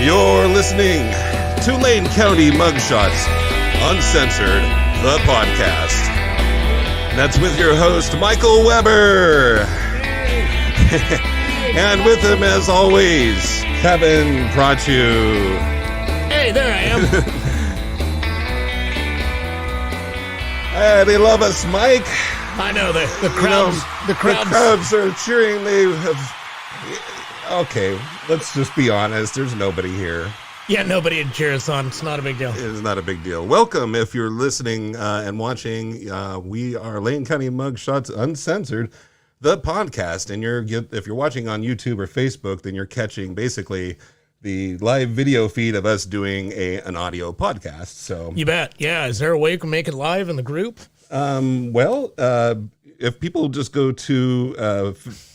You're listening to Lane County Mugshots Uncensored, the podcast. And that's with your host, Michael Weber. And with him, as always, Kevin Prachu. Hey, there I am. They love us, Mike. I know, the crowds. The crowds are cheering. Okay, let's just be honest. There's nobody here. Yeah, nobody would cheer us on. It's not a big deal. It's not a big deal. Welcome if you're listening and watching. We are Lane County Mugshots Uncensored, the podcast. And if you're watching on YouTube or Facebook, then you're catching basically the live video feed of us doing an audio podcast. So you bet. Yeah. Is there a way we can make it live in the group? If people just go to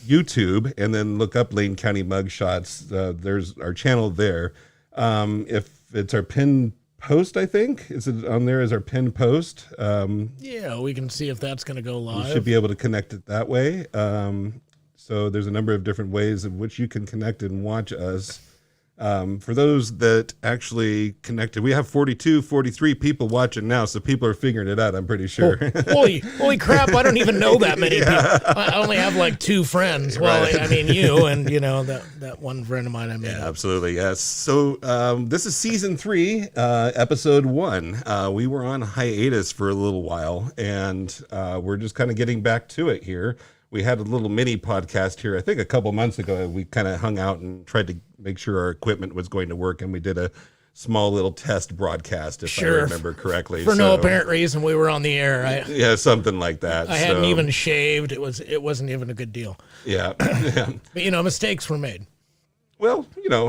YouTube and then look up Lane County Mugshots, there's our channel there. If it's our pinned post, I think, is it on there as our pinned post? Yeah, we can see if that's going to go live. You should be able to connect it that way. So there's a number of different ways in which you can connect and watch us. For those that actually connected, we have 43 people watching now, so people are figuring it out, I'm pretty sure. Holy crap, I don't even know that many people. I only have like 2 friends. Well, right. I mean, you and, that one friend of mine I made. Yeah, absolutely, yes. So this is season 3, episode 1. We were on hiatus for a little while, and we're just kind of getting back to it here. We had a little mini podcast here, I think a couple months ago. We kind of hung out and tried to make sure our equipment was going to work, and we did a small little test broadcast, if I remember correctly. For no apparent reason, we were on the air. Yeah, something like that. I hadn't even shaved. It wasn't even a good deal. Yeah. But, mistakes were made. Well,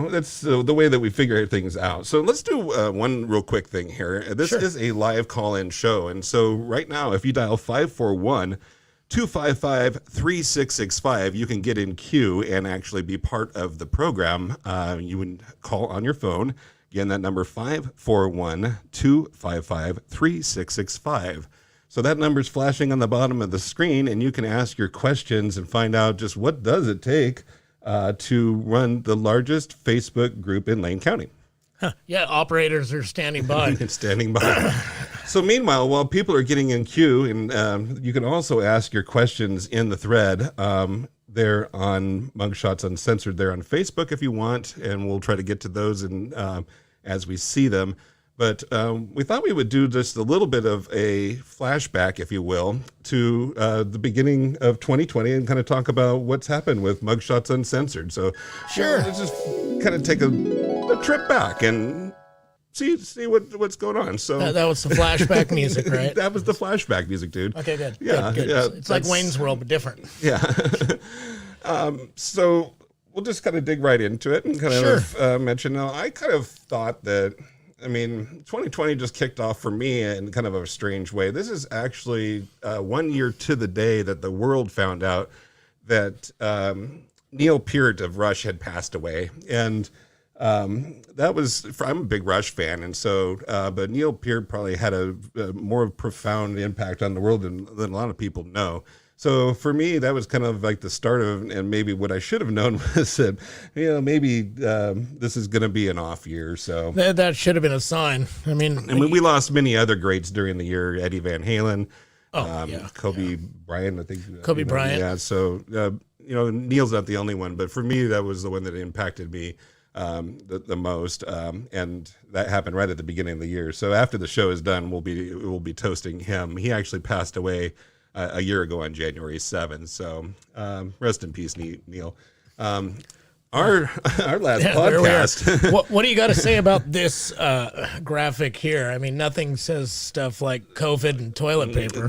that's the way that we figure things out. So let's do one real quick thing here. This is a live call-in show, and so right now, if you dial 541-255-3665, you can get in queue and actually be part of the program. You would call on your phone. Again, that number 541-255-3665. So that number's flashing on the bottom of the screen, and you can ask your questions and find out just what does it take to run the largest Facebook group in Lane County. Yeah, operators are standing by. So meanwhile, while people are getting in queue, and you can also ask your questions in the thread, they're on Mugshots Uncensored. They're on Facebook if you want, and we'll try to get to those as we see them. But we thought we would do just a little bit of a flashback, if you will, to the beginning of 2020 and kind of talk about what's happened with Mugshots Uncensored. So let's just kind of take a trip back and see what's going on. So that was the flashback music, right? That was the flashback music, dude. Okay, good. Yeah, good. Yeah, it's like Wayne's World, but different. Yeah. So we'll just kind of dig right into it and kind of mention. Now, I kind of thought that, 2020 just kicked off for me in kind of a strange way. This is actually 1 year to the day that the world found out that Neilpierre of Rush had passed away. And that was, I'm a big Rush fan, and so, but Neilpierre probably had a more profound impact on the world than a lot of people know. So for me, that was kind of like the start of, and maybe what I should have known was that, maybe this is going to be an off year. So that should have been a sign. We lost many other greats during the year. Eddie Van Halen, Kobe Bryant. Bryant, I think. Kobe Bryant. Yeah. So Neil's not the only one, but for me, that was the one that impacted me the most, and that happened right at the beginning of the year. So after the show is done, we'll be toasting him. He actually passed away a year ago on January 7th. So rest in peace, Neil. Our last podcast. What do you got to say about this graphic here? Nothing says stuff like COVID and toilet paper.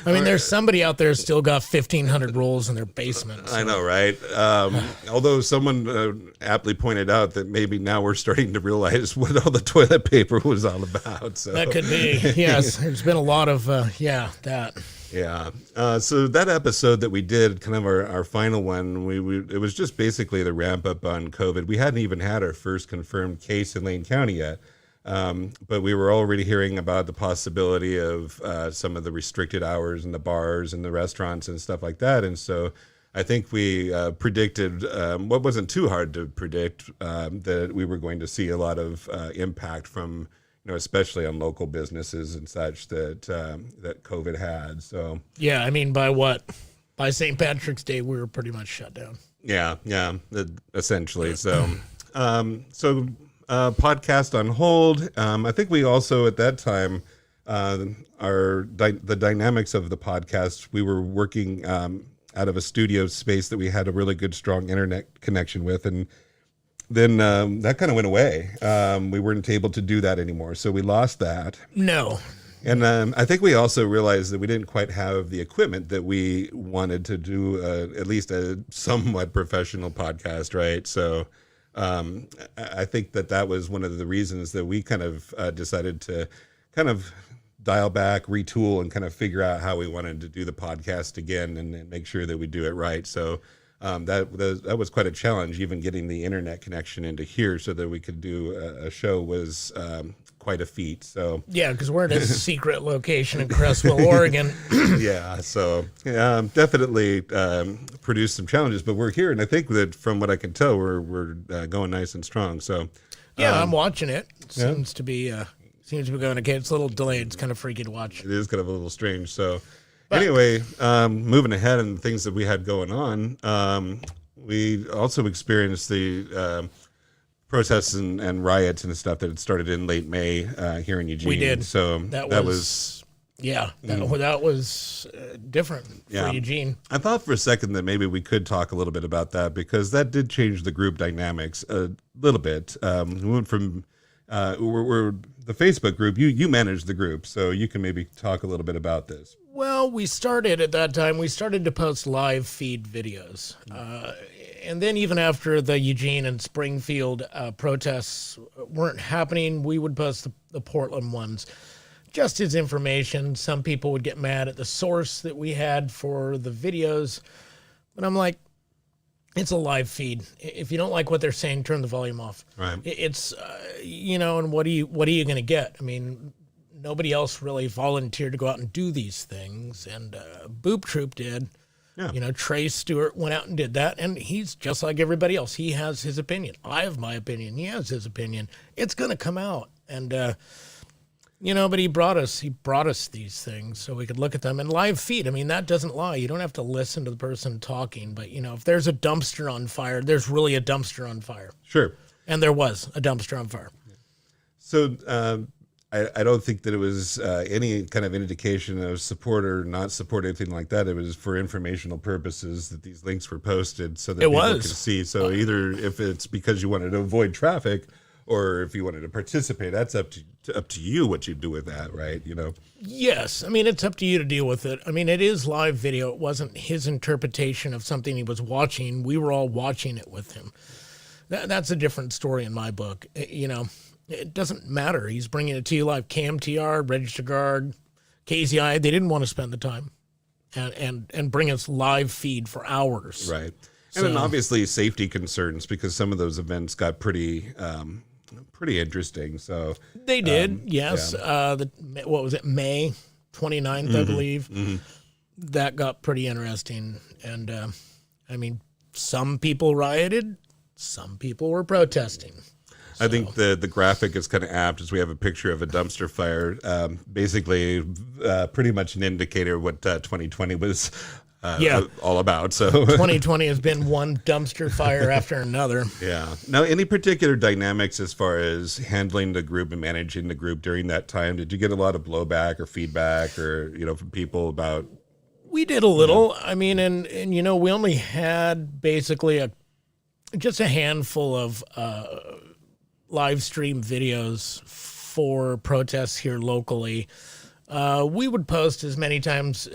There's somebody out there still got 1,500 rolls in their basement. So. I know, right? Although someone aptly pointed out that maybe now we're starting to realize what all the toilet paper was all about. So that could be. Yes, there's been a lot of that. Yeah. So that episode that we did, kind of our final one, it was just basically the ramp up on COVID. We hadn't even had our first confirmed case in Lane County yet. But we were already hearing about the possibility of some of the restricted hours in the bars and the restaurants and stuff like that. And so I think we predicted what wasn't too hard to predict, that we were going to see a lot of impact from, especially on local businesses and such that COVID had. So Yeah, I mean, by St. Patrick's Day, we were pretty much shut down. yeah, essentially. So podcast on hold. I think we also at that time, the dynamics of the podcast, we were working out of a studio space that we had a really good, strong internet connection with. And then that kind of went away. We weren't able to do that anymore. So we lost that. No. And I think we also realized that we didn't quite have the equipment that we wanted to do at least a somewhat professional podcast, right? So I think that was one of the reasons that we kind of decided to kind of dial back, retool, and kind of figure out how we wanted to do the podcast again and make sure that we do it right. So that was quite a challenge, even getting the internet connection into here so that we could do a show was quite a feat. So Yeah, because we're at a secret location in Crestwell, Oregon. yeah, so definitely produced some challenges, but we're here, and I think that from what I can tell, we're going nice and strong. So Yeah, I'm watching it. Seems to be going okay. It's a little delayed. It's kind of freaky to watch. it is kind of a little strange. So anyway, moving ahead and things that we had going on, we also experienced the protests and riots and stuff that had started in late May here in Eugene. We did. So that was that was different for Eugene. I thought for a second that maybe we could talk a little bit about that because that did change the group dynamics a little bit. We went from we're the Facebook group. You manage the group, so you can maybe talk a little bit about this. Well, we started to post live feed videos. And then even after the Eugene and Springfield protests weren't happening, we would post the Portland ones just as information. Some people would get mad at the source that we had for the videos. But I'm like, it's a live feed. If you don't like what they're saying, turn the volume off. Right. It's, and what are you going to get? I mean, nobody else really volunteered to go out and do these things. And Boop Troop did. Yeah. Trey Stewart went out and did that, and he's just like everybody else. He has his opinion. I have my opinion. He has his opinion. It's going to come out. And, but he brought us these things so we could look at them. And live feed, I mean, that doesn't lie. You don't have to listen to the person talking. But, if there's a dumpster on fire, there's really a dumpster on fire. Sure. And there was a dumpster on fire. So I don't think that it was any kind of indication of support or not support, anything like that. It was for informational purposes that these links were posted so that people could see. So either if it's because you wanted to avoid traffic or if you wanted to participate, that's up to you what you do with that, right? Yes. I mean, it's up to you to deal with it. I mean, it is live video. It wasn't his interpretation of something he was watching. We were all watching it with him. That's a different story in my book. It doesn't matter. He's bringing it to you live. KMTR, Register Guard, KZI, they didn't want to spend the time and bring us live feed for hours. Right. And then obviously safety concerns because some of those events got pretty interesting. So they did, yes. Yeah. What was it, May 29th, I believe. Mm-hmm. That got pretty interesting. And, some people rioted. Some people were protesting. I think the graphic is kind of apt as we have a picture of a dumpster fire, basically pretty much an indicator of what 2020 was all about. So 2020 has been one dumpster fire after another. Yeah. Now, any particular dynamics as far as handling the group and managing the group during that time? Did you get a lot of blowback or feedback or, from people about? We did a little. I mean, and we only had basically just a handful of live stream videos for protests here locally. We would post as many times,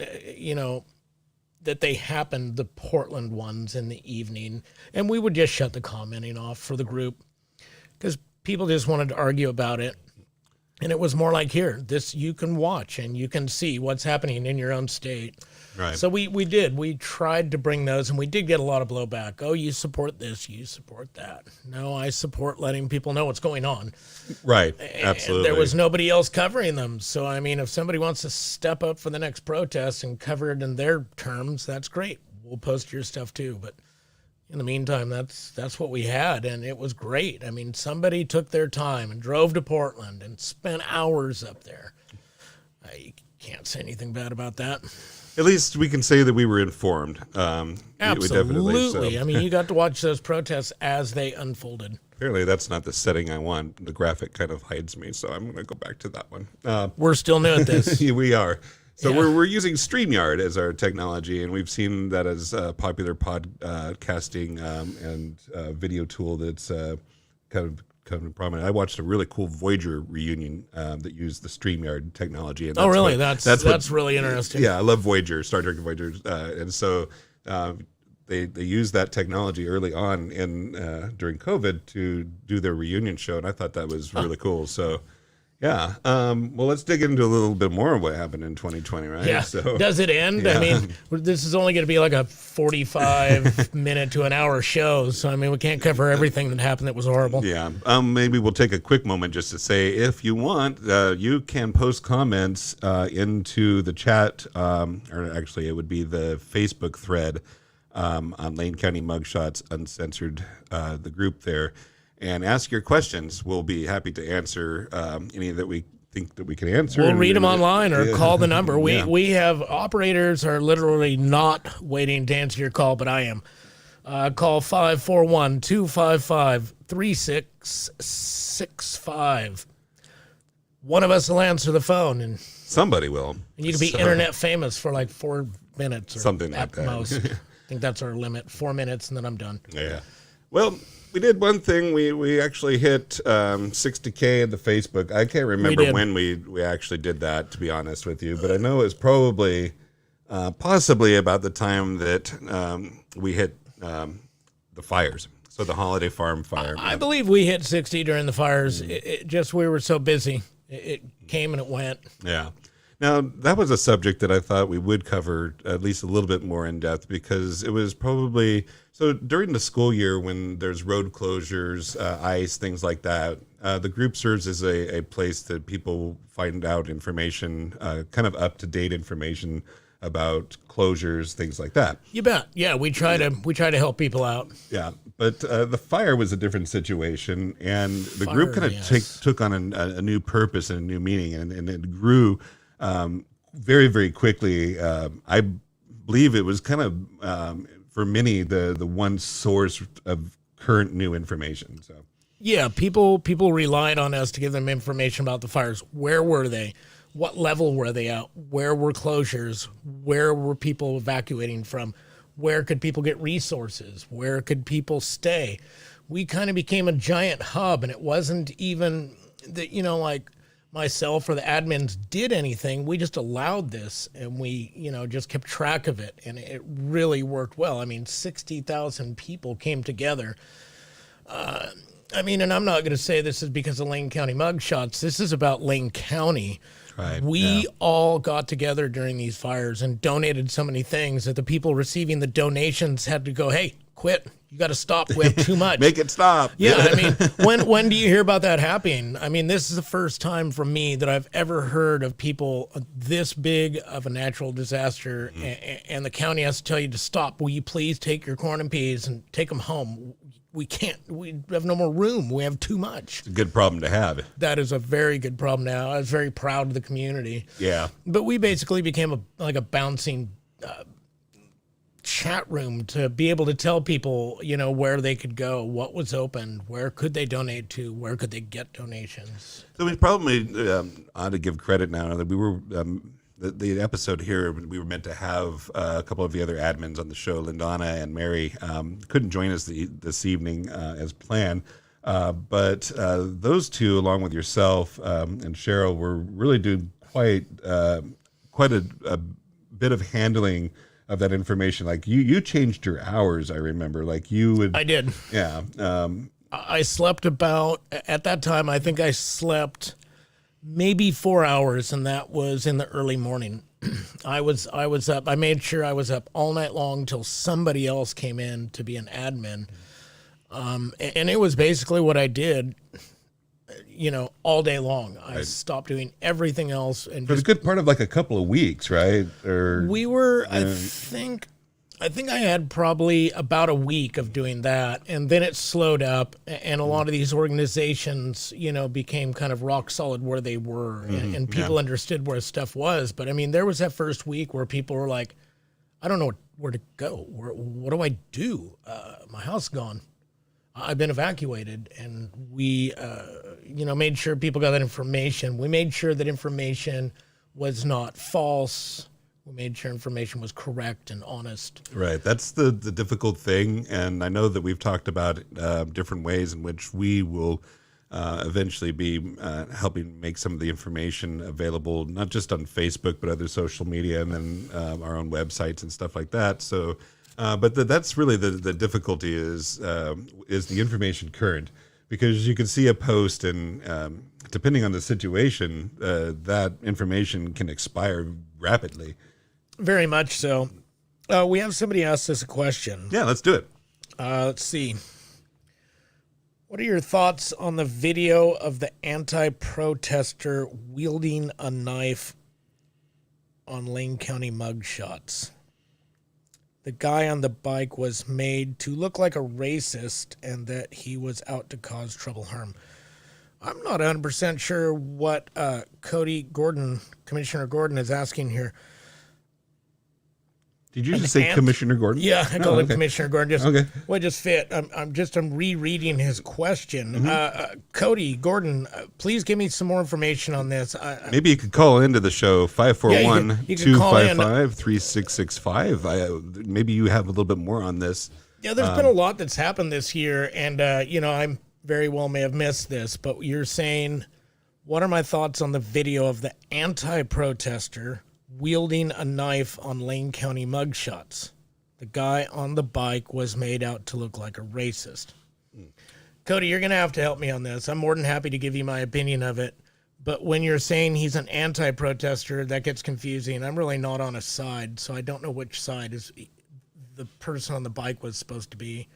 that they happened, the Portland ones in the evening, and we would just shut the commenting off for the group because people just wanted to argue about it. And it was more like, here, this you can watch and you can see what's happening in your own state. Right. So we did. We tried to bring those, and we did get a lot of blowback. Oh, you support this, you support that. No, I support letting people know what's going on. Right, absolutely. And there was nobody else covering them. So, I mean, if somebody wants to step up for the next protest and cover it in their terms, that's great. we'll post your stuff too. But in the meantime, that's what we had, and it was great. I mean, somebody took their time and drove to Portland and spent hours up there. I can't say anything bad about that. At least we can say that we were informed. Absolutely. So. I mean, you got to watch those protests as they unfolded. Apparently, that's not the setting I want. The graphic kind of hides me, so I'm going to go back to that one. We're still new at this. We are. So we're using StreamYard as our technology, and we've seen that as a popular podcasting and video tool that's kind of prominent. I watched a really cool Voyager reunion that used the StreamYard technology. And really? That's really interesting. Yeah, I love Voyager, Star Trek Voyager, and so they used that technology early on during COVID to do their reunion show, and I thought that was really cool. So. Yeah. Well, let's dig into a little bit more of what happened in 2020, right? Yeah. So, does it end? Yeah. I mean, this is only going to be like a 45-minute to an hour show. So, I mean, we can't cover everything that happened that was horrible. Yeah. Maybe we'll take a quick moment just to say, if you want, you can post comments into the chat, or actually it would be the Facebook thread on Lane County Mugshots Uncensored, the group there. And ask your questions. We'll be happy to answer any that we think that we can answer. We'll read them online or call the number. We have operators are literally not waiting to answer your call, but I am. Call 541-255-3665. One of us will answer the phone, and somebody will. And you can be internet famous for like 4 minutes or something like that. Most. I think that's our limit. 4 minutes, and then I'm done. Yeah. Well. We did one thing. We actually hit 60K in the Facebook. I can't remember when we actually did that, to be honest with you. But I know it was probably possibly about the time that we hit the fires. So the Holiday Farm fire. I believe we hit 60 during the fires. It just we were so busy. It came and it went. Yeah. Now, that was a subject that I thought we would cover at least a little bit more in depth because it was probably... So during the school year when there's road closures, ice, things like that, the group serves as a place that people find out information, kind of up-to-date information about closures, things like that. You bet. Yeah, we try to help people out. Yeah, but the fire was a different situation, and the group kind of took on a new purpose and a new meaning, and it grew very, very quickly. I believe it was kind of... for many, the one source of current new information. So yeah, people relied on us to give them information about the fires. Where were they? What level were they at? Where were closures? Where were people evacuating from? Where could people get resources? Where could people stay? We kind of became a giant hub, and it wasn't even that, like myself or the admins did anything. We just allowed this, and we, just kept track of it, and it really worked well. I mean, 60,000 people came together. And I'm not going to say this is because of Lane County Mugshots. This is about Lane County. Right. We all got together during these fires and donated so many things that the people receiving the donations had to go, hey, quit. You got to stop. We have too much. Make it stop. Yeah, I mean, when do you hear about that happening? I mean, this is the first time for me that I've ever heard of people this big of a natural disaster, and the county has to tell you to stop. Will you please take your corn and peas and take them home? We can't. We have no more room. We have too much. It's a good problem to have. That is a very good problem now. I was very proud of the community. Yeah. But we basically became a bouncing chat room to be able to tell people, where they could go, what was open, where could they donate to, where could they get donations. So we probably ought to give credit now that we were the episode here. We were meant to have a couple of the other admins on the show, Lindana and Mary, couldn't join us this evening as planned. But those two, along with yourself and Cheryl, were really doing quite a bit of handling of that information. Like you changed your hours, I remember. Like you would. I did. Yeah. I slept at that time, I think I slept maybe 4 hours, and that was in the early morning. I was up. I made sure I was up all night long till somebody else came in to be an admin. And it was basically what I did, all day long. I stopped doing everything else. And for the good part of like a couple of weeks, right? Or we were, I think I think I had probably about a week of doing that, and then it slowed up, and a lot of these organizations, became kind of rock solid where they were, and people understood where stuff was. But I mean, there was that first week where people were like, I don't know where to go. What do I do? My house is gone. I've been evacuated, and we, made sure people got that information. We made sure that information was not false. We made sure information was correct and honest. Right. That's the difficult thing. And I know that we've talked about different ways in which we will eventually be helping make some of the information available, not just on Facebook, but other social media, and then our own websites and stuff like that. So, but that's really the difficulty is the information current, because you can see a post and depending on the situation, that information can expire rapidly. Very much so. We have somebody ask us a question. Yeah, let's do it. Let's see. What are your thoughts on the video of the anti-protester wielding a knife on Lane County mugshots? The guy on the bike was made to look like a racist and that he was out to cause trouble, harm. I'm not 100% sure what Commissioner Gordon is asking here. Did you just say Commissioner Gordon? Yeah, I call him Commissioner Gordon. Just fit. I'm rereading his question. Cody Gordon, please give me some more information on this. Maybe you could call into the show 541-255-3665. Maybe you have a little bit more on this. Yeah, there's been a lot that's happened this year, and I very well may have missed this, but you're saying, what are my thoughts on the video of the anti-protester wielding a knife on Lane County mugshots? The guy on the bike was made out to look like a racist. Cody, you're going to have to help me on this. I'm more than happy to give you my opinion of it. But when you're saying he's an anti-protester, that gets confusing. I'm really not on a side, so I don't know which side is the person on the bike was supposed to be.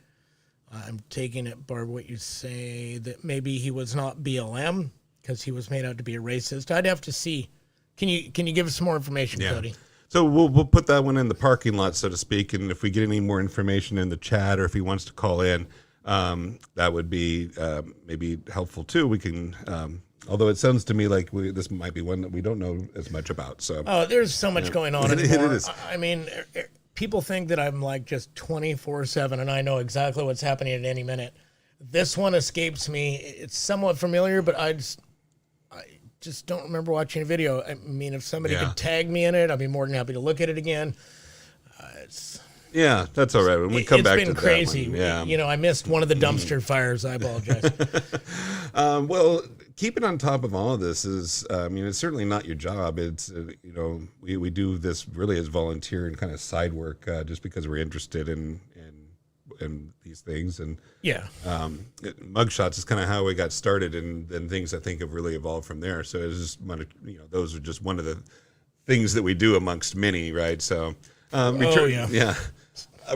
I'm taking it, Barb, what you say, that maybe he was not BLM because he was made out to be a racist. I'd have to see. Can you give us some more information, Cody? So we'll put that one in the parking lot, so to speak, and if we get any more information in the chat, or if he wants to call in, that would be maybe helpful too. We can, although it sounds to me like this might be one that we don't know as much about. So there's so much going on anymore. It is. I mean, people think that I'm like just 24/7, and I know exactly what's happening at any minute. This one escapes me. It's somewhat familiar, but I just don't remember watching a video. I mean, if somebody could tag me in it, I'd be more than happy to look at it again. Yeah, that's all right. When we come back to that, it's been crazy. Yeah. I missed one of the dumpster fires. I apologize. Well, keeping on top of all of this is, it's certainly not your job. It's, we do this really as volunteer and kind of side work, just because we're interested in these things. And mugshots is kind of how we got started, and then things I think have really evolved from there. So it's just those are just one of the things that we do amongst many, right? So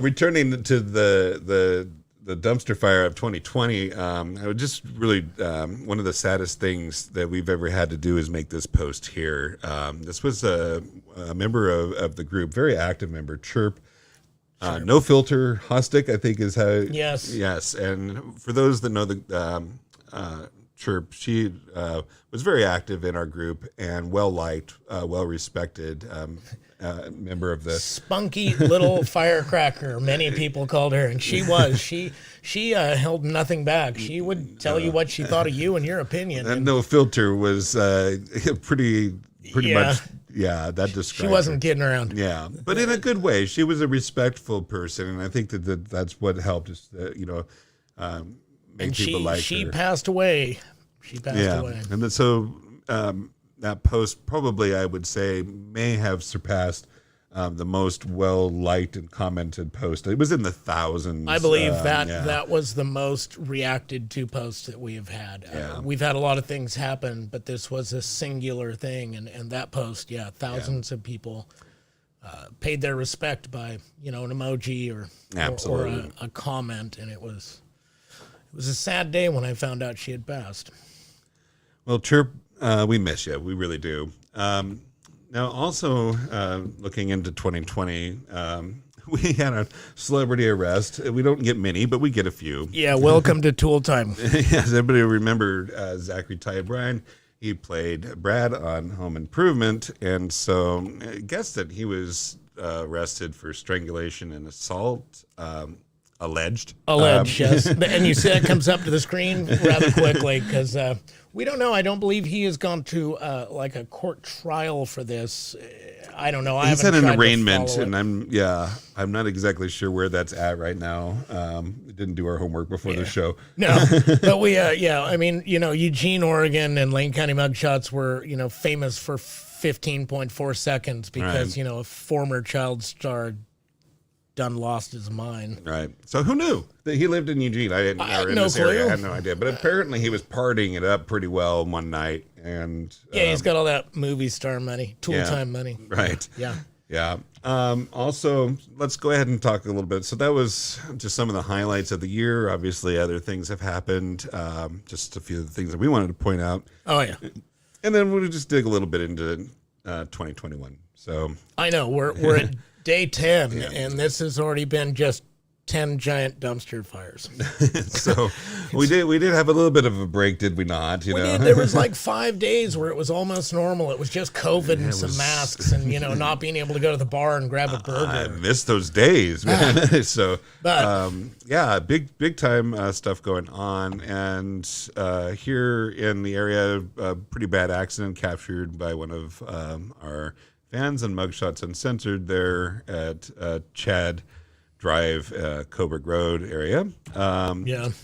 returning to the dumpster fire of 2020, I would just really one of the saddest things that we've ever had to do is make this post here. This was a member of the group, very active member, Chirp. No filter, Hostic, I think is how. Yes. And for those that know the Chirp, she was very active in our group and well liked, well respected member of the spunky little firecracker. Many people called her, and she was. She held nothing back. She would tell you what she thought of you and your opinion. And no filter was pretty much. Yeah, that describes. She wasn't kidding around. Yeah, but in a good way. She was a respectful person, and I think that's what helped us. Make people like her. She passed away. Away. And then, so that post probably, I would say, may have surpassed the most well-liked and commented post. It was in the thousands. I believe that was the most reacted to post that we have had. We've had a lot of things happen, but this was a singular thing, and that post, thousands of people paid their respect by an emoji or a comment, and it was a sad day when I found out she had passed. Well, Chirp, we miss you. We really do. Now, also looking into 2020, we had a celebrity arrest. We don't get many, but we get a few. Yeah, welcome to Tool Time. Yes, everybody remember Zachary Ty Bryan. He played Brad on Home Improvement, and so I guess that he was arrested for strangulation and assault. Alleged. Yes. And you see that comes up to the screen rather quickly because we don't know. I don't believe he has gone to like a court trial for this. I don't know. He's had an arraignment, and I'm not exactly sure where that's at right now. We didn't do our homework before the show. No, but we, I mean, Eugene, Oregon, and Lane County mugshots were, famous for 15.4 seconds because, a former child star done lost his mind. Right. So who knew that he lived in Eugene? I didn't know in this area. I had no idea. But apparently he was partying it up pretty well one night. And he's got all that movie star money, Tool Time money. Right. Yeah. Also, let's go ahead and talk a little bit. So that was just some of the highlights of the year. Obviously, other things have happened. Just a few of the things that we wanted to point out. Oh, yeah. And then we'll just dig a little bit into 2021. So I know we're at day 10, and this has already been just 10 giant dumpster fires. So we did have a little bit of a break, did we not? We did. There was like 5 days where it was almost normal. It was just COVID and some masks and, not being able to go to the bar and grab a burger. I missed those days, man. So, big time stuff going on. And here in the area, a pretty bad accident captured by one of our fans and Mugshots Uncensored there at Chad Drive, Coburg Road area.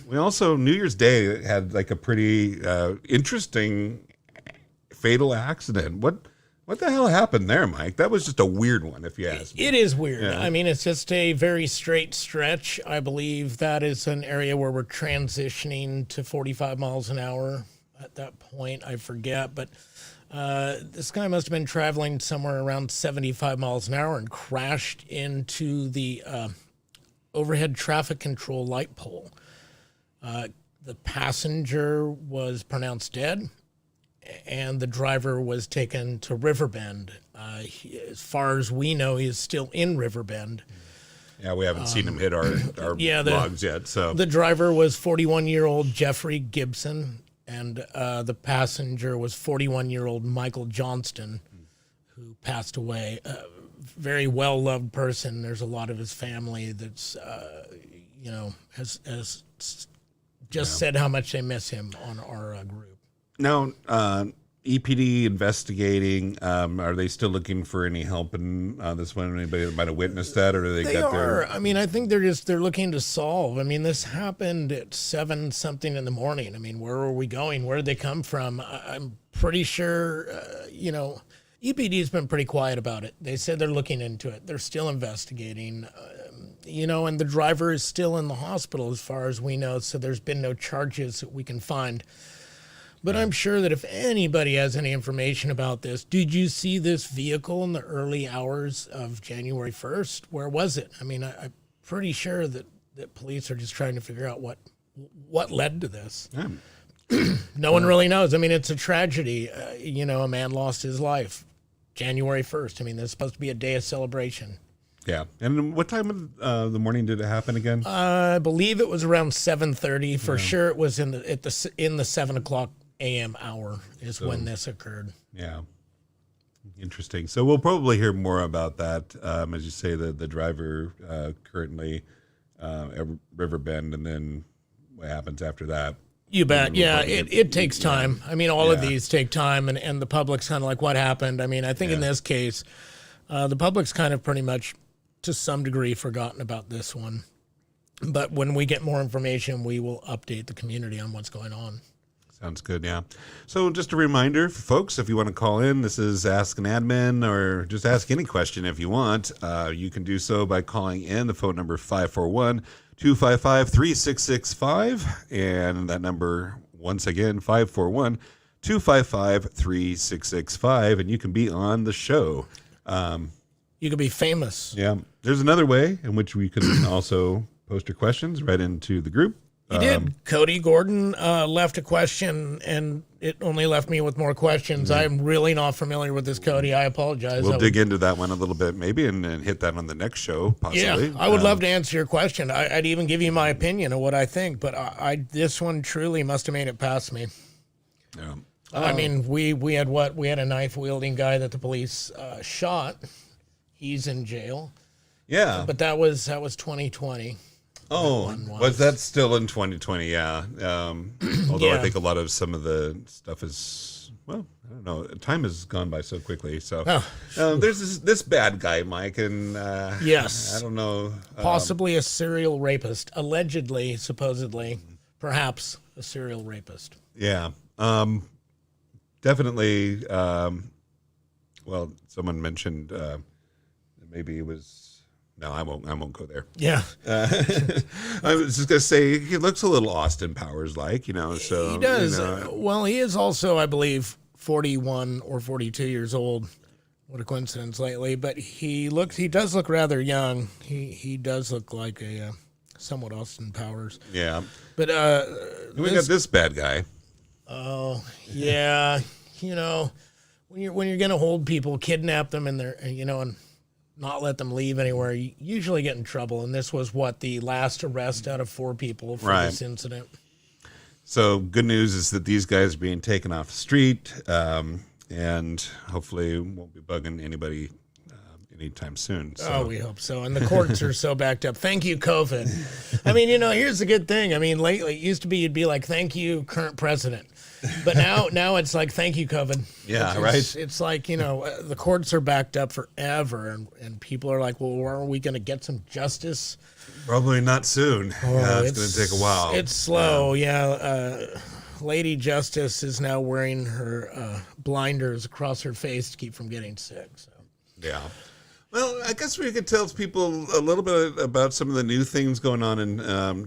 We also, New Year's Day, had like a pretty interesting fatal accident. What the hell happened there, Mike? That was just a weird one, if you ask me. It is weird. Yeah. I mean, it's just a very straight stretch. I believe that is an area where we're transitioning to 45 miles an hour at that point. I forget, but this guy must have been traveling somewhere around 75 miles an hour and crashed into the overhead traffic control light pole. The passenger was pronounced dead, and the driver was taken to Riverbend. As far as we know, he is still in Riverbend. Yeah, we haven't seen him hit our logs yet. So the driver was 41-year-old Jeffrey Gibson, and the passenger was 41-year-old Michael Johnston, who passed away. Very well-loved person. There's a lot of his family that's, has just said how much they miss him on our group. Now, EPD investigating. Are they still looking for any help in this one? Anybody that might have witnessed that, or they got their? I mean, I think they're looking to solve. I mean, this happened at 7-something in the morning. I mean, where were we going? Where did they come from? I'm pretty sure, EPD's been pretty quiet about it. They said they're looking into it. They're still investigating, and the driver is still in the hospital as far as we know, so there's been no charges that we can find. But I'm sure that if anybody has any information about this, did you see this vehicle in the early hours of January 1st? Where was it? I mean, I'm pretty sure that police are just trying to figure out what led to this. No one really knows. I mean, it's a tragedy. A man lost his life January 1st. I mean, this is supposed to be a day of celebration. Yeah. And what time of the morning did it happen again? I believe it was around 7:30. For sure, it was in the 7 o'clock a.m. hour is when this occurred. Yeah. Interesting. So we'll probably hear more about that. As you say, the driver currently at Riverbend, and then what happens after that. You bet. Yeah, it takes time. I mean, all of these take time, and the public's kind of like, what happened? I mean, I think in this case, the public's kind of pretty much, to some degree, forgotten about this one. But when we get more information, we will update the community on what's going on. Sounds good, yeah. So just a reminder for folks, if you want to call in, this is Ask an Admin, or just ask any question if you want. You can do so by calling in. The phone number 541-255-3665. And that number, once again, 541-255-3665. And you can be on the show. You could be famous. Yeah. There's another way in which we can also post your questions right into the group. He did. Cody Gordon left a question, and it only left me with more questions. I'm really not familiar with this, Cody. I apologize. We'll dig into that one a little bit, maybe, and hit that on the next show, possibly. Yeah, I would love to answer your question. I'd even give you my opinion of what I think, but this one truly must have made it past me. Yeah. I mean, we had what? We had a knife-wielding guy that the police shot. He's in jail. Yeah. But that was 2020. Oh, was that still in 2020? Yeah. Although I Yeah. think a lot of some of the stuff is, well, I don't know. Time has gone by so quickly. So there's this bad guy, Mike, and Yes. I don't know. Possibly a serial rapist. Allegedly, supposedly, perhaps a serial rapist. Yeah. Definitely. Well, someone mentioned maybe it was. No, I won't go there. Yeah. I was just gonna say he looks a little Austin Powers like, So He does. you know, Well, he is also, I believe, 41 or 42 years old. What a coincidence lately. But he does look rather young. He does look like a somewhat Austin Powers. yeah. But We got this bad guy. oh yeah, when you're gonna hold people, kidnap them, and and not let them leave anywhere, you usually get in trouble. And this was the last arrest out of 4 people for Right. this incident. So good news is that these guys are being taken off the street, and hopefully won't be bugging anybody anytime soon. So. Oh, we hope so. And the courts are so backed up. Thank you, COVID. I mean, here's the good thing. I mean, lately it used to be you'd be like, thank you, current president. But now it's like, thank you, COVID. Yeah, It's like, the courts are backed up forever. And people are like, well, where are we going to get some justice? Probably not soon. Yeah, it's going to take a while. It's slow, yeah. Lady Justice is now wearing her blinders across her face to keep from getting sick. So. Yeah. Well, I guess we could tell people a little bit about some of the new things going on in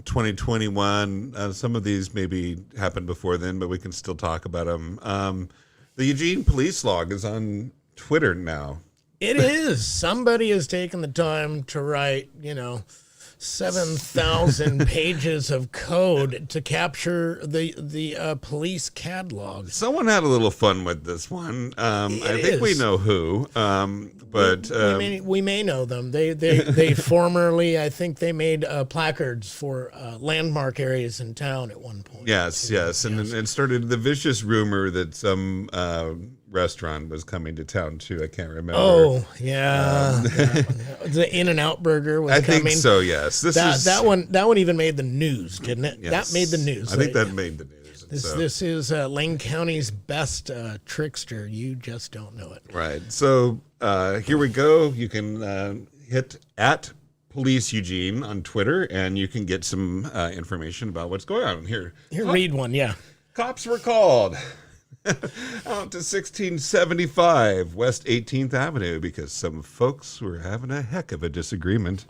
2021. Some of these maybe happened before then, but we can still talk about them. The Eugene Police Log is on Twitter now. It is. Somebody has taken the time to write, 7,000 pages of code to capture the police catalog. Someone had a little fun with this one. I think we is. know who, but we may know them. They formerly, I think they made placards for landmark areas in town at one point. yes, and it started the vicious rumor that some restaurant was coming to town too. I can't remember. Oh yeah, the In-N-Out Burger was coming. I think so. Yes, that one even made the news, didn't it? Yes. That made the news. I think that made the news. This is Lane County's best trickster. You just don't know it. Right. So here we go. You can hit at Police Eugene on Twitter, and you can get some information about what's going on here. Here, read one. Yeah. Cops were called out to 1675 West 18th Avenue because some folks were having a heck of a disagreement.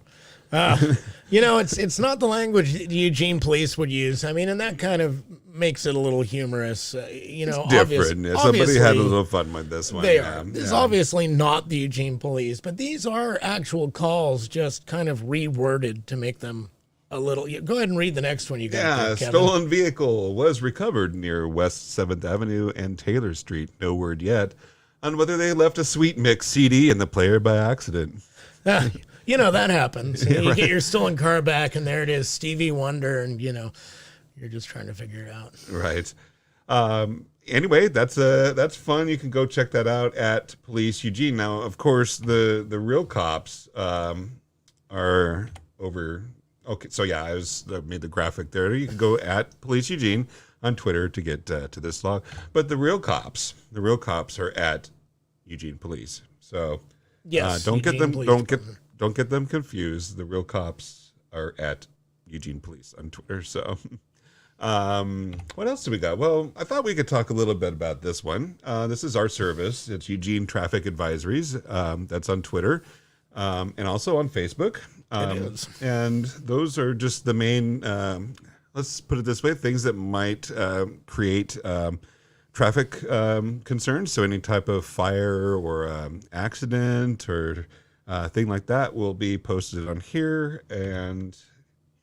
It's not the language that the Eugene police would use. I mean, and that kind of makes it a little humorous. It's different. Somebody had a little fun with this one. They are. It's obviously not the Eugene police, but these are actual calls, just kind of reworded to make them a little. Go ahead and read the next one you got. Yeah, there, Kevin. stolen vehicle was recovered near West 7th Avenue and Taylor Street. No word yet on whether they left a Sweet Mix CD in the player by accident. That happens. You get your stolen car back, and there it is, Stevie Wonder, and you're just trying to figure it out. Right. Anyway, that's fun. You can go check that out at Police Eugene. Now, of course, the real cops are over. Okay, so yeah, I made the graphic there. You can go at Police Eugene on Twitter to get to this log. But the real cops are at Eugene Police. So Yes, don't get Eugene them Police. don't get them confused. The real cops are at Eugene Police on Twitter. So what else do we got? Well, I thought we could talk a little bit about this one. This is our service. It's Eugene Traffic Advisories. That's on Twitter and also on Facebook. It is. And those are just the main, let's put it this way, things that might create traffic concerns. So any type of fire or accident or thing like that will be posted on here. And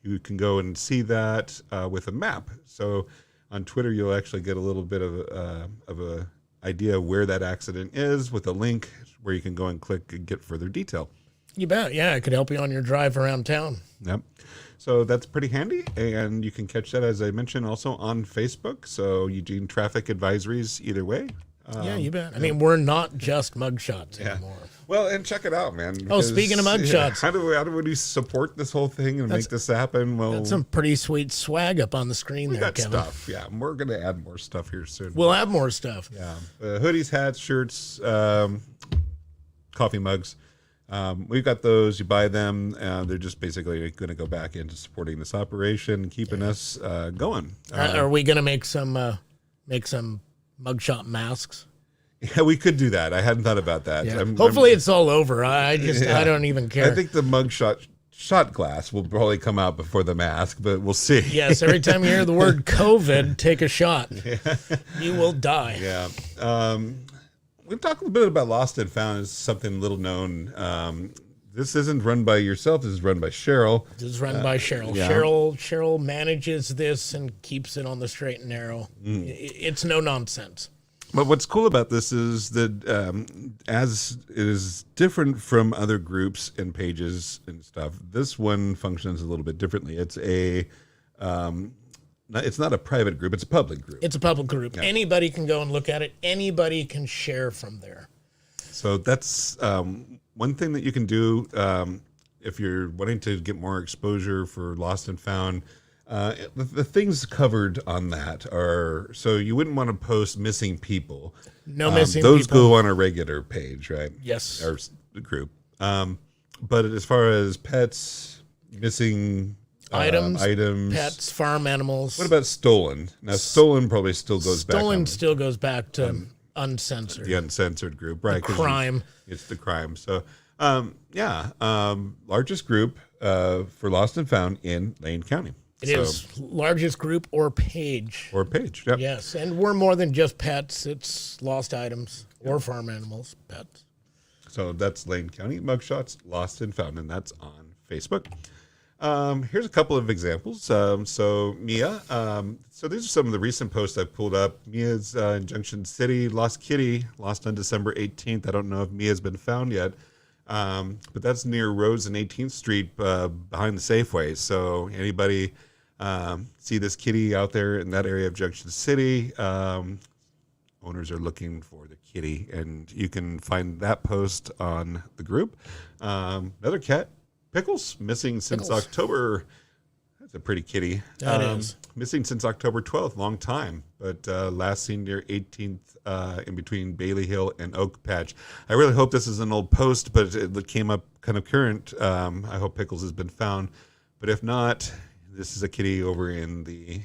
you can go and see that with a map. So on Twitter, you'll actually get a little bit of a idea where that accident is with a link where you can go and click and get further detail. You bet. Yeah, it could help you on your drive around town. Yep. So that's pretty handy, and you can catch that, as I mentioned, also on Facebook. So Eugene Traffic Advisories either way. Yeah, you bet. I mean, we're not just mugshots anymore. Well, and check it out, man. Oh, speaking of mugshots. How do we support this whole thing and make this happen? Well, That's some pretty sweet swag up on the screen we there, got Kevin. stuff. Yeah, we're going to add more stuff here soon. We'll have more stuff. Yeah, hoodies, hats, shirts, coffee mugs. We've got those. You buy them. They're just basically going to go back into supporting this operation, keeping us going. Are we going to make some mugshot masks? Yeah, we could do that. I hadn't thought about that. Yeah. Hopefully it's all over. I don't even care. I think the shot glass will probably come out before the mask, but we'll see. Yes, every time you hear the word COVID, take a shot. Yeah. You will die. Yeah. We'll talk a little bit about Lost and Found. It's something little known. This isn't run by yourself. This is run by Cheryl. This is run by Cheryl. Yeah. Cheryl manages this and keeps it on the straight and narrow. It's no nonsense. But what's cool about this is that as it is different from other groups and pages and stuff, this one functions a little bit differently. It's it's not a private group, it's a public group. It's a public group. Yeah. Anybody can go and look at it. Anybody can share from there. So that's one thing that you can do if you're wanting to get more exposure for Lost and Found. The things covered on that are, so you wouldn't want to post missing people. No missing those people. go on a regular page, right? Yes. Or the group. But as far as pets, missing items, pets, farm animals. What about stolen? Now, stolen probably still goes back. Stolen still goes back to uncensored. The uncensored group, right? The crime. It's the crime. So, largest group for Lost and Found in Lane County. It is largest group or page. Or page, yep. Yes, and we're more than just pets. It's lost items or farm animals, pets. So that's Lane County Mugshots, Lost and Found, and that's on Facebook. Here's a couple of examples. So Mia, so these are some of the recent posts I pulled up. Mia's in Junction City, lost kitty, lost on December 18th. I don't know if Mia's been found yet. But that's near Rose and 18th Street behind the Safeway. So anybody see this kitty out there in that area of Junction City, owners are looking for the kitty, and you can find that post on the group. Another cat, Pickles, missing since October. That's a pretty kitty. That is. Missing since October 12th, long time, but last seen near 18th in between Bailey Hill and Oak Patch. I really hope this is an old post, but it came up kind of current. I hope Pickles has been found, but if not, this is a kitty over in the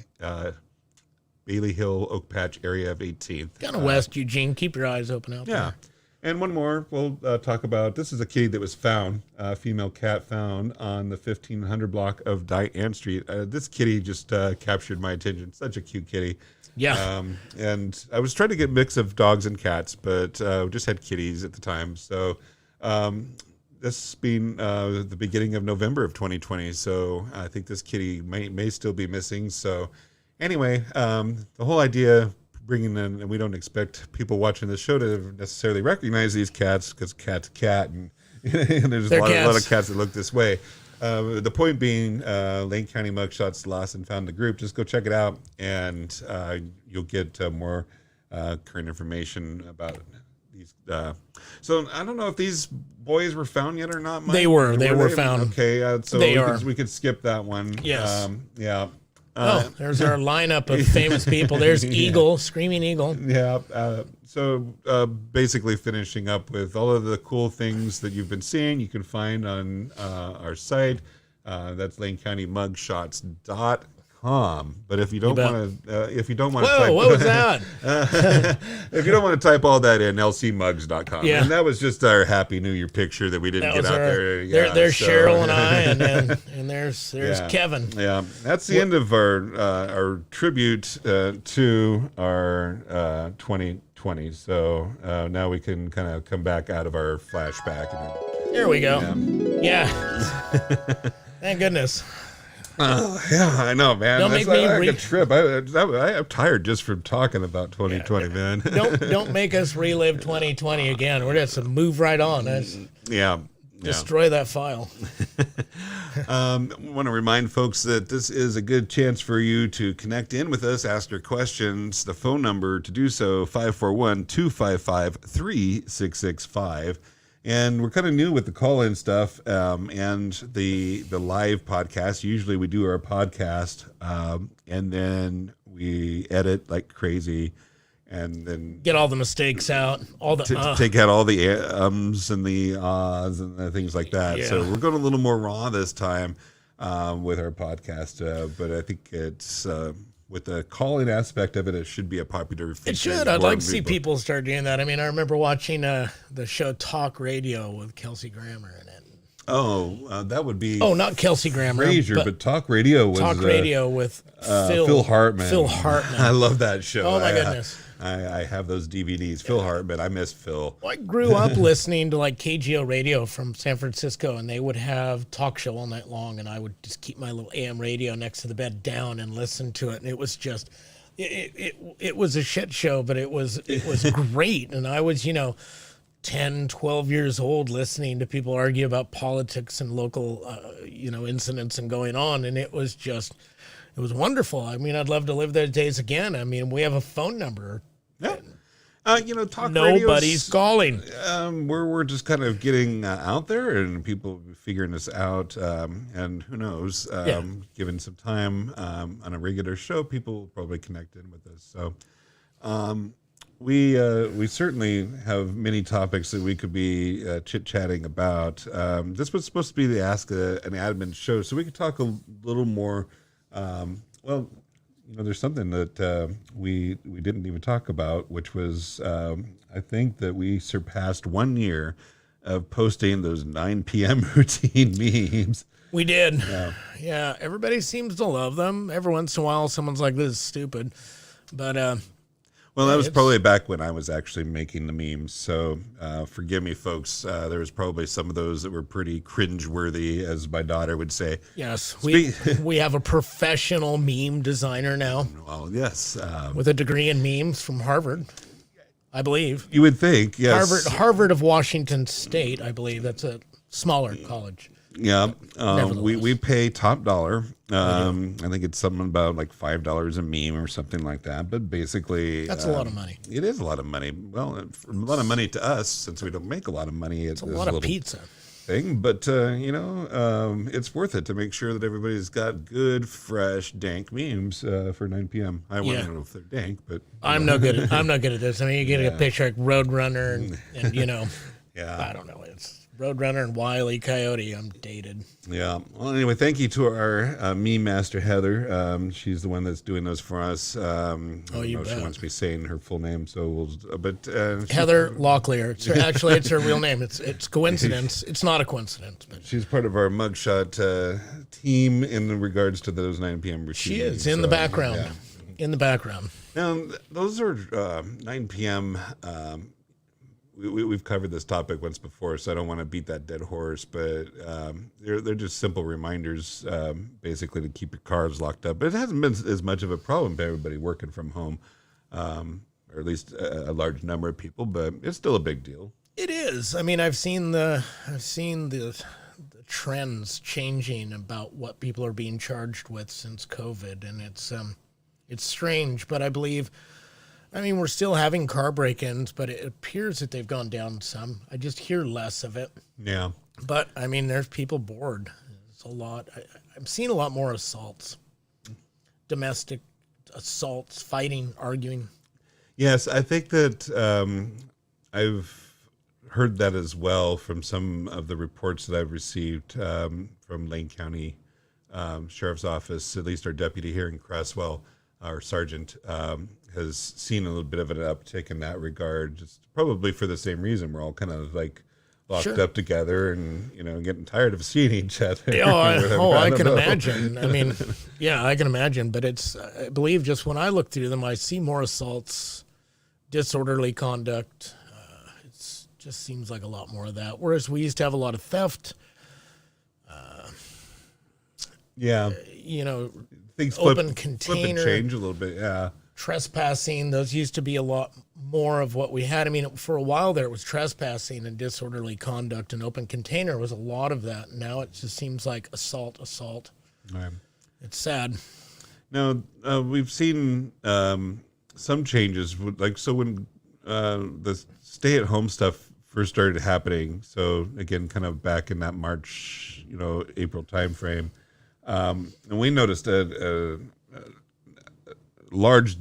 Bailey Hill, Oak Patch area of 18th. Kind of west, Eugene. Keep your eyes open out there. Yeah. And one more we'll talk about. This is a kitty that was found, a female cat found on the 1500 block of Diane Street. This kitty just captured my attention. Such a cute kitty. Yeah. And I was trying to get a mix of dogs and cats, but we just had kitties at the time. So this being the beginning of November of 2020. So I think this kitty may still be missing. So anyway, the whole idea bringing in, and we don't expect people watching this show to necessarily recognize these cats because cat's cat, and there's a lot of cats that look this way. The point being, Lane County Mugshots Lost and Found the group. Just go check it out, and you'll get more current information about these. So I don't know if these boys were found yet or not, Mike. They were found. Okay, so we could skip that one. Yes. Yeah. There's our lineup of famous people. There's Eagle, Screaming Eagle. Yeah. So basically finishing up with all of the cool things that you've been seeing, you can find on our site. That's LaneCountyMugshots.com. But if you don't want to, Whoa, what was that? If you don't want to type all that in, LCMugs.com. Yeah. And that was just our Happy New Year picture that we didn't get out there. Yeah, there's Cheryl and I, and there's Kevin. Yeah, that's the end of our tribute to our 2020. So now we can kind of come back out of our flashback. Here we go. Yeah. Thank goodness. Yeah, I know, man. Don't That's make me like a trip. I'm tired just from talking about 2020, man. don't make us relive 2020 again. We're just to move right on. Yeah. Destroy that file. I want to remind folks that this is a good chance for you to connect in with us, ask your questions. The phone number to do so, 541-255-3665. And we're kind of new with the call-in stuff and the live podcast. Usually we do our podcast and then we edit like crazy and then get all the mistakes out, all the take out all the ums and the ahs and the things like that. Yeah. So we're going a little more raw this time with our podcast, but I think it's with the call-in aspect of it, it should be a popular feature. It should. I'd like to see people start doing that. I mean, I remember watching the show Talk Radio with Kelsey Grammer in it. Oh, that would be. Oh, not Kelsey Grammer. Frasier, but Talk Radio was. Talk Radio with Phil Hartman. Phil Hartman. I love that show. Oh, my goodness. I have those DVDs. Phil Hartman. I miss Phil. Well, I grew up listening to like KGO radio from San Francisco, and they would have talk show all night long, and I would just keep my little AM radio next to the bed down and listen to it. And it was just, it was a shit show, but it was great. And I was, 10, 12 years old listening to people argue about politics and local, incidents and going on. And it was wonderful. I mean, I'd love to live those days again. I mean, we have a phone number. Yeah. Talk Nobody's calling. We're just kind of getting out there and people figuring this out. And who knows, given some time on a regular show, people will probably connect in with us. So, we certainly have many topics that we could be chit-chatting about. This was supposed to be the Ask an Admin show, so we could talk a little more. There's something that we didn't even talk about, which was I think that we surpassed 1 year of posting those 9 p.m. routine memes. We did. Yeah, everybody seems to love them. Every once in a while, someone's like, this is stupid. But well, that was probably back when I was actually making the memes. So forgive me, folks. There was probably some of those that were pretty cringeworthy, as my daughter would say. Yes, we have a professional meme designer now. Well, yes. With a degree in memes from Harvard, I believe. You would think, yes. Harvard of Washington State, I believe. That's a smaller college. Yeah, we pay top dollar. I think it's something about like $5 a meme or something like that. But basically, that's a lot of money. It is a lot of money. Well, a lot of money to us since we don't make a lot of money. It's a lot of pizza thing, but it's worth it to make sure that everybody's got good, fresh, dank memes for 9 p.m. I don't know if they're dank, but I'm no good at this. I mean, you get a picture like Roadrunner and yeah, I don't know. It's Roadrunner and Wile E. Coyote. I'm dated. Yeah. Well, anyway, thank you to our meme master, Heather. She's the one that's doing those for us. You bet. She wants me saying her full name, so Heather Locklear. It's her real name. It's coincidence. It's not a coincidence. But she's part of our mugshot team in regards to those 9 p.m. routines. She is in the background. Yeah. In the background. Now, those are 9 p.m. We've covered this topic once before, so I don't want to beat that dead horse, but they're just simple reminders, basically to keep your cars locked up. But it hasn't been as much of a problem for everybody working from home, or at least a large number of people, but it's still a big deal. It is. I mean, I've seen the trends changing about what people are being charged with since COVID, and it's strange, but I believe. I mean, we're still having car break-ins, but it appears that they've gone down some. I just hear less of it. Yeah. But, I mean, there's people bored. It's a lot. I'm seeing a lot more assaults, domestic assaults, fighting, arguing. Yes, I think that I've heard that as well from some of the reports that I've received from Lane County Sheriff's Office, at least our deputy here in Cresswell, our sergeant, has seen a little bit of an uptick in that regard, just probably for the same reason. We're all kind of like locked up together and, getting tired of seeing each other. I can imagine. I mean, yeah, I can imagine. But I believe just when I look through them, I see more assaults, disorderly conduct. It just seems like a lot more of that. Whereas we used to have a lot of theft. Yeah. Things open flip container, and change a little bit. Yeah. trespassing. Those used to be a lot more of what we had. I mean, for a while there, it was trespassing and disorderly conduct, and open container was a lot of that. Now it just seems like assault. Right. It's sad. Now, we've seen some changes. So when the stay-at-home stuff first started happening, so again, kind of back in that March, April timeframe, and we noticed a large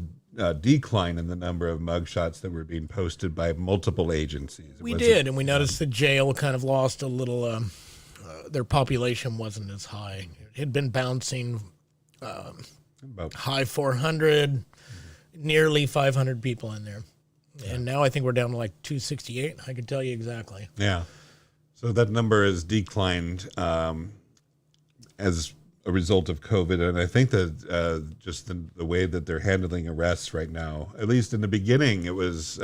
decline in the number of mugshots that were being posted by multiple agencies. We did, and we noticed the jail kind of lost a little. Their population wasn't as high. It had been bouncing about high 400, nearly 500 people in there. Yeah. And now I think we're down to like 268. I can tell you exactly. Yeah. So that number has declined as a result of COVID. And I think that just the way that they're handling arrests right now, at least in the beginning, it was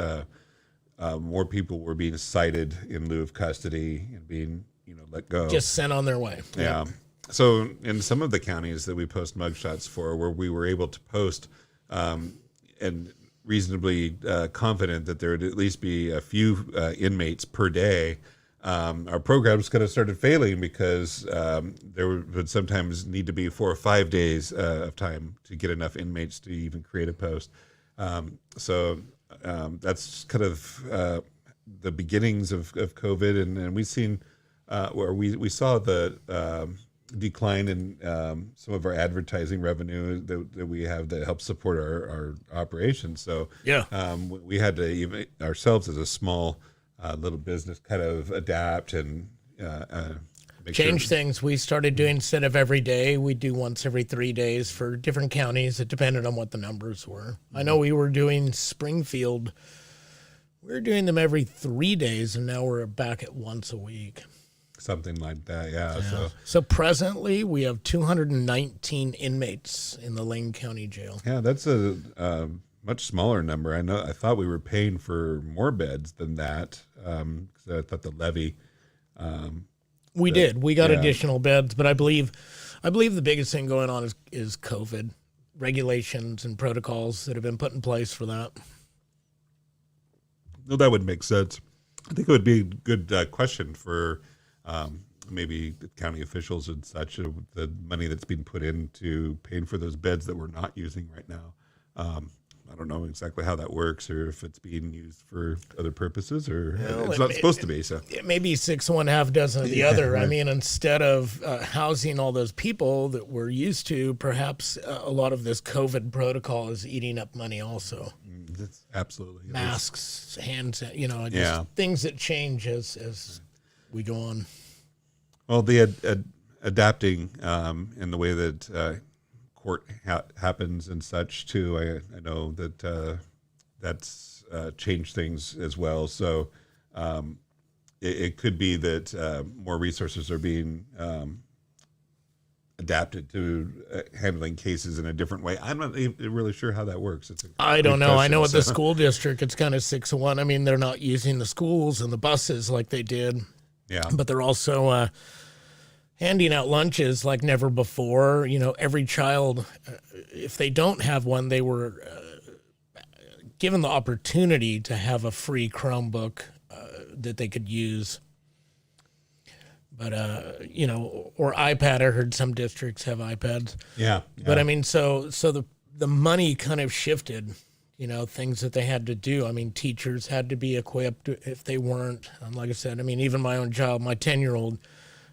more people were being cited in lieu of custody and being, let go. Just sent on their way. Yeah. So in some of the counties that we post mugshots for, where we were able to post and reasonably confident that there would at least be a few inmates per day, our programs kind of started failing because there would sometimes need to be 4 or 5 days of time to get enough inmates to even create a post. So that's kind of the beginnings of COVID, and we've seen where we saw the decline in some of our advertising revenue that we have that helps support our operations. So we had to even ourselves as a small little business kind of adapt and change things. We started doing, instead of every day, we do once every 3 days for different counties. It depended on what the numbers were. I know we were doing Springfield. We were doing them every 3 days, and now we're back at once a week. Something like that, yeah. So presently, we have 219 inmates in the Lane County Jail. Yeah, that's a much smaller number. I thought we were paying for more beds than that because I thought the levy. We did. We got additional beds, but I believe the biggest thing going on is COVID regulations and protocols that have been put in place for that. No, that would make sense. I think it would be a good question for maybe county officials and such, the money that's being put into paying for those beds that we're not using right now. I don't know exactly how that works, or if it's being used for other purposes, or it's not supposed to be. So it may be 6 of one, half dozen of the other. Right. I mean, instead of housing all those people that we're used to, perhaps a lot of this COVID protocol is eating up money also. That's absolutely masks, hands, things that change as we go on. Well, the adapting in the way that court happens and such too. I know that that's changed things as well. So it could be that more resources are being adapted to handling cases in a different way. I'm not really sure how that works. I don't know. I know at the school district, it's kind of 6 of one. I mean, they're not using the schools and the buses like they did. Yeah. But they're also handing out lunches like never before. Every child, if they don't have one, they were given the opportunity to have a free Chromebook that they could use. But, or iPad. I heard some districts have iPads. Yeah. But I mean, so the money kind of shifted, things that they had to do. I mean, teachers had to be equipped if they weren't. And like I said, I mean, even my own child, my 10-year-old,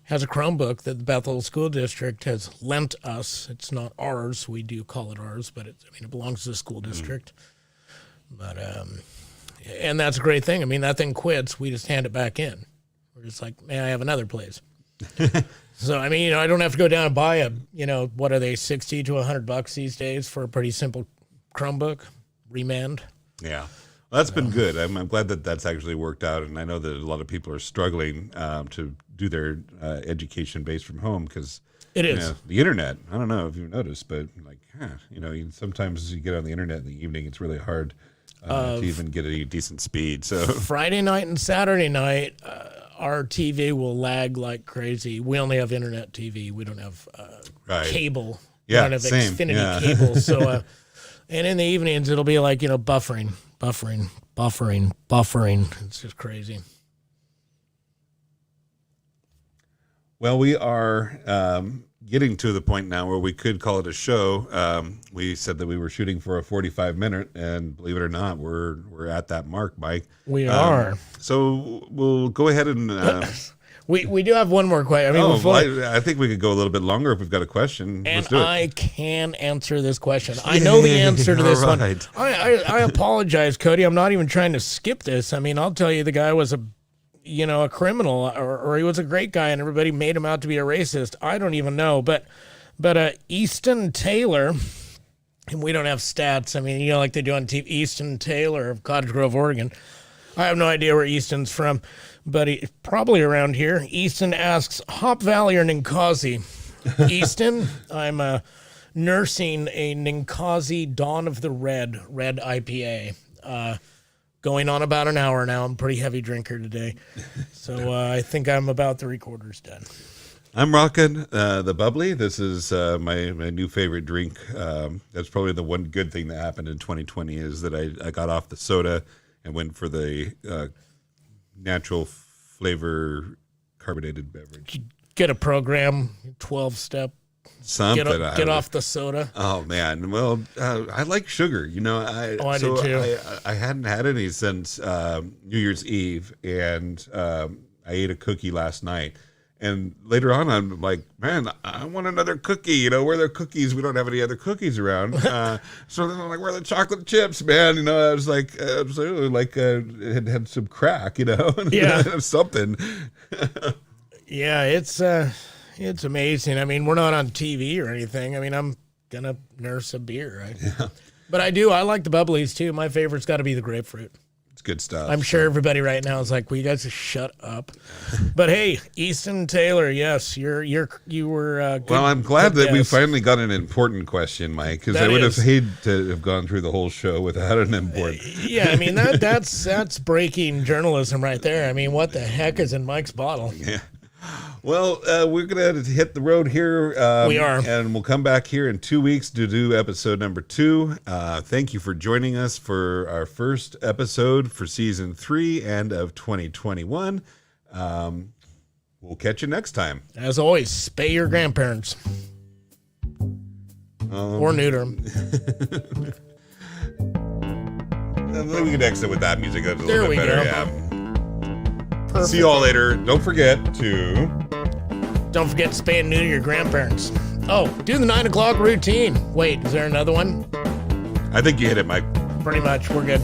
has a Chromebook that the Bethel School District has lent us. It's not ours. We do call it ours, but it belongs to the school district. But, and that's a great thing. I mean, that thing quits. We just hand it back in. We're just like, may I have another, please? So, I mean, I don't have to go down and buy what are they, $60 to $100 these days for a pretty simple Chromebook? Remand. Yeah. Well, that's been good. I'm glad that that's actually worked out. And I know that a lot of people are struggling to do their education based from home because it is the internet. I don't know if you've noticed, but sometimes you get on the internet in the evening, it's really hard to even get a decent speed. So Friday night and Saturday night, our TV will lag like crazy. We only have internet TV. We don't have cable. We don't have same. Xfinity cable. So, and in the evenings, it'll be like, buffering. It's just crazy. Well, we are getting to the point now where we could call it a show. We said that we were shooting for a 45-minute, and believe it or not, we're at that mark, Mike. We are. So we'll go ahead and... we do have one more question. I think we could go a little bit longer if we've got a question. And Let's do it. I can answer this question. I know the answer to this one. I apologize, Cody. I'm not even trying to skip this. I'll tell you, the guy was a criminal, or he was a great guy, and everybody made him out to be a racist. I don't even know, but Easton Taylor, and we don't have stats. Like they do on TV, Easton Taylor of Cottage Grove, Oregon. I have no idea where Easton's from, but he's probably around here. Easton asks, Hop Valley or Ninkasi? Easton, I'm nursing a Ninkasi Dawn of the Red IPA. Going on about an hour now. I'm a pretty heavy drinker today. So I think I'm about 3/4 done. I'm rocking the bubbly. This is my new favorite drink. That's probably the one good thing that happened in 2020 is that I got off the soda and went for the natural flavor carbonated beverage. Get a program, 12-step. Something. Get off the soda. Oh man, well, I like sugar. I do too. I hadn't had any since New Year's Eve, and I ate a cookie last night. And later on, I'm like, man, I want another cookie. Where are the cookies? We don't have any other cookies around. So then I'm like, where are the chocolate chips, man? I was like, it had some crack, Yeah. something. Yeah, it's amazing. We're not on TV or anything. I'm going to nurse a beer. Right? Yeah. But I like the bubblies too. My favorite's got to be the grapefruit. It's good stuff. I'm sure everybody right now is like, "Will you guys just shut up?" But hey, Easton Taylor, yes, you were good. Well, I'm glad that we finally got an important question, Mike, because I would have hated to have gone through the whole show without an important. Yeah, that's breaking journalism right there. What the heck is in Mike's bottle? Yeah. Well, we're going to hit the road here. We are. And we'll come back here in 2 weeks to do episode number 2. Thank you for joining us for our first episode for season 3 and of 2021. We'll catch you next time. As always, spay your grandparents. Or neuter them. We can exit with that music. That's a There little bit we better. go. Yeah. Perfect. See you all later. Don't forget to spay and neuter your grandparents. Oh, do the 9 o'clock routine. Wait, is there another one? I think you hit it, Mike. Pretty much. We're good.